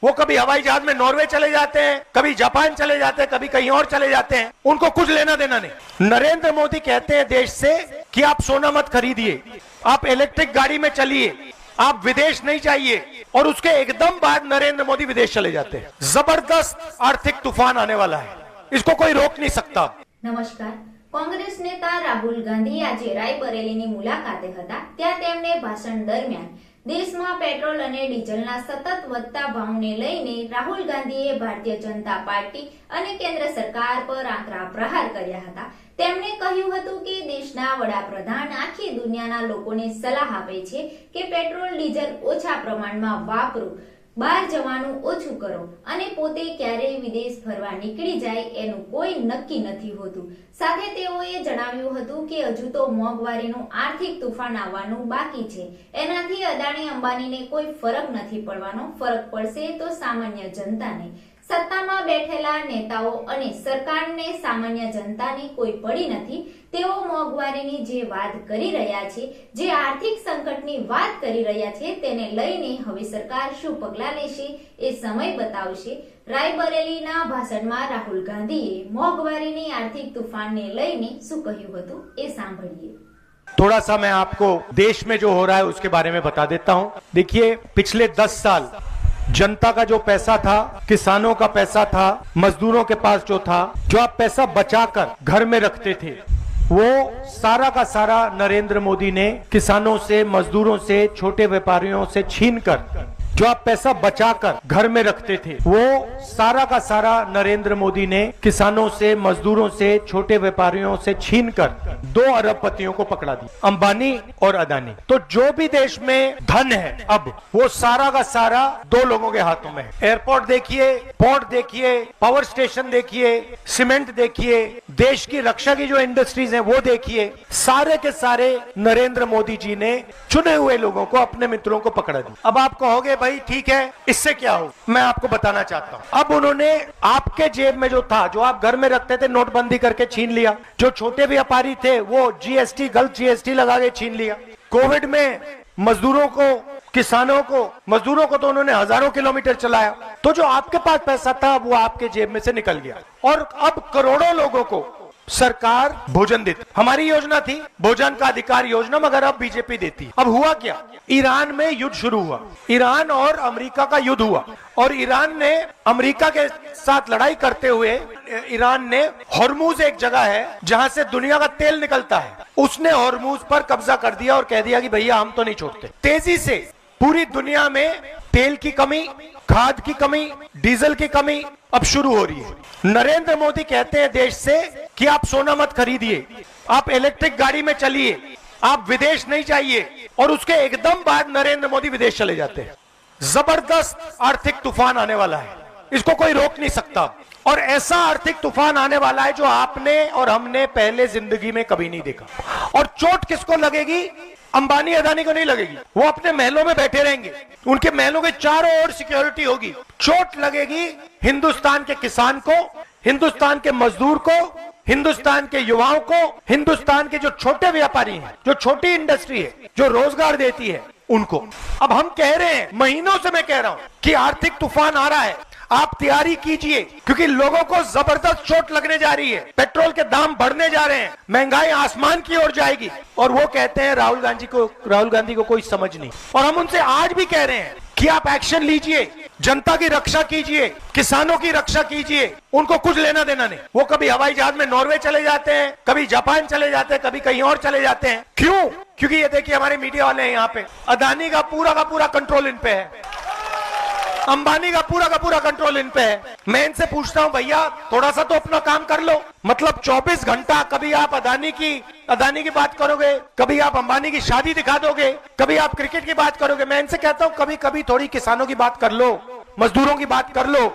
वो कभी हवाई जहाज में नॉर्वे चले जाते हैं, कभी जापान चले जाते हैं, कभी कहीं और चले जाते हैं, उनको कुछ लेना देना नहीं। नरेंद्र मोदी कहते हैं देश से कि आप सोना मत खरीदिए, आप इलेक्ट्रिक गाड़ी में चलिए, आप विदेश नहीं चाहिए, और उसके एकदम बाद नरेंद्र मोदी विदेश चले जाते हैं। जबरदस्त आर्थिक तूफान आने वाला है, इसको कोई रोक नहीं सकता। નમસ્કાર। કોંગ્રેસ નેતા રાહુલ ગાંધી આજે રાયબરેલીની મુલાકાતે હતા। ત્યાં તેમણે ભાષણ દરમિયાન દેશમાં પેટ્રોલ અને ડીઝલના સતત વધતા ભાવને લઈને રાહુલ ગાંધીએ ભારતીય જનતા પાર્ટી અને કેન્દ્ર સરકાર પર આકરા પ્રહાર કર્યા હતા। તેમણે કહ્યું હતું કે દેશના વડાપ્રધાન આખી દુનિયાના લોકોને સલાહ આપે છે કે પેટ્રોલ ડીઝલ ઓછા પ્રમાણમાં વાપરો, બહાર જવાનું ઓછું કરો અને પોતે ક્યારેય વિદેશ ફરવા નીકળી જાય એનું કોઈ નક્કી નથી હોતું। સાથે તેઓએ જણાવ્યું હતું કે હજુ તો મોંઘવારીનું આર્થિક તૂફાન આવવાનું બાકી છે, એનાથી અદાણી અંબાણીને કોઈ ફરક નથી પડવાનો, ફરક પડશે તો સામાન્ય જનતાને। સત્તામાં બેઠેલા નેતાઓ અને સરકારને સામાન્ય જનતાની કોઈ પડી નથી। તેઓ મોંઘવારીની જે વાત કરી રહ્યા છે, જે આર્થિક સંકટની વાત કરી રહ્યા છે, તેને લઈને હવે સરકાર શું પગલાં લેશે એ સમય બતાવશે। રાયબરેલીના ભાષણમાં રાહુલ ગાંધીએ મોંઘવારીની આર્થિક તૂફાનને લઈને શું કહ્યું હતું એ સાંભળીએ। थोड़ा सा मैं आपको देश में जो हो रहा है उसके बारे में बता देता हूं। देखिए, पिछले 10 साल जनता का जो पैसा था, किसानों का पैसा था, मजदूरों के पास जो था, जो आप पैसा बचाकर घर में रखते थे, वो सारा का सारा नरेंद्र मोदी ने किसानों से, मजदूरों से, छोटे व्यापारियों से छीनकर जो आप पैसा बचाकर घर में रखते थे, वो सारा का सारा नरेंद्र मोदी ने किसानों से, मजदूरों से, छोटे व्यापारियों से छीनकर 2 अरबपतियों को पकड़ा दिया, अंबानी और अदानी। तो जो भी देश में धन है अब, वो सारा का सारा 2 लोगों के हाथों में है। एयरपोर्ट देखिए, पोर्ट देखिए, पावर स्टेशन देखिए, सीमेंट देखिए, देश की रक्षा की जो इंडस्ट्रीज हैं वो देखिए, सारे के सारे नरेंद्र मोदी जी ने चुने हुए लोगों को, अपने मित्रों को पकड़ा दिया। अब आप कहोगे भाई ठीक है, इससे क्या हो? मैं आपको बताना चाहता हूं। अब उन्होंने आपके जेब में जो था, जो आप घर में रखते थे, नोटबंदी करके छीन लिया। जो छोटे व्यापारी थे वो जीएसटी, गलत जीएसटी लगा के छीन लिया। कोविड में मजदूरों को, किसानों को, मजदूरों को तो उन्होंने हजारों किलोमीटर चलाया। तो जो आपके पास पैसा था वो आपके जेब में से निकल गया, और अब करोड़ों लोगों को सरकार भोजन देती। हमारी योजना थी भोजन का अधिकार योजना, मगर अब बीजेपी देती। अब हुआ क्या? ईरान में युद्ध शुरू हुआ, ईरान और अमेरिका का युद्ध हुआ, और ईरान ने अमेरिका के साथ लड़ाई करते हुए, ईरान ने हॉर्मूज, एक जगह है जहां से दुनिया का तेल निकलता है, उसने हॉर्मूज पर कब्जा कर दिया और कह दिया कि भैया हम तो नहीं छोड़ते। तेजी से पूरी दुनिया में तेल की कमी, खाद की कमी, डीजल की कमी अब शुरू हो रही है। नरेंद्र मोदी कहते हैं देश से कि आप सोना मत खरीदिए, आप इलेक्ट्रिक गाड़ी में चलिए, आप विदेश नहीं चाहिए, और उसके एकदम बाद नरेंद्र मोदी विदेश चले जाते हैं। जबरदस्त आर्थिक तूफान आने वाला है, इसको कोई रोक नहीं सकता। और ऐसा आर्थिक तूफान आने वाला है जो आपने और हमने पहले जिंदगी में कभी नहीं देखा। और चोट किसको लगेगी? अंबानी अदानी को नहीं लगेगी, वो अपने महलों में बैठे रहेंगे, उनके महलों के चारों ओर सिक्योरिटी होगी। चोट लगेगी हिंदुस्तान के किसान को, हिंदुस्तान के मजदूर को, हिंदुस्तान के युवाओं को, हिंदुस्तान के जो छोटे व्यापारी हैं, जो छोटी इंडस्ट्री है, जो रोजगार देती है, उनको। अब हम कह रहे हैं, महीनों से मैं कह रहा हूं कि आर्थिक तूफान आ रहा है, आप तैयारी कीजिए, क्योंकि लोगों को जबरदस्त चोट लगने जा रही है। पेट्रोल के दाम बढ़ने जा रहे हैं, महंगाई आसमान की ओर जाएगी, और वो कहते हैं राहुल गांधी को कोई समझ नहीं। और हम उनसे आज भी कह रहे हैं कि आप एक्शन लीजिए, जनता की रक्षा कीजिए, किसानों की रक्षा कीजिए, उनको कुछ लेना देना नहीं। वो कभी हवाई जहाज में नॉर्वे चले जाते हैं, कभी जापान चले जाते हैं, कभी कहीं और चले जाते हैं। क्यों? क्योंकि ये देखिए हमारे मीडिया वाले हैं यहाँ पे, अदानी का पूरा कंट्रोल इन पे है, अंबानी का पूरा कंट्रोल इन पे है। मैं इनसे पूछता हूं, भैया थोड़ा सा तो अपना काम कर लो। मतलब 24 घंटा कभी आप अदानी की बात करोगे, कभी आप अंबानी की शादी दिखा दोगे, कभी आप क्रिकेट की बात करोगे। मैं इनसे कहता हूं कभी कभी थोड़ी किसानों की बात कर लो, मजदूरों की बात कर लो।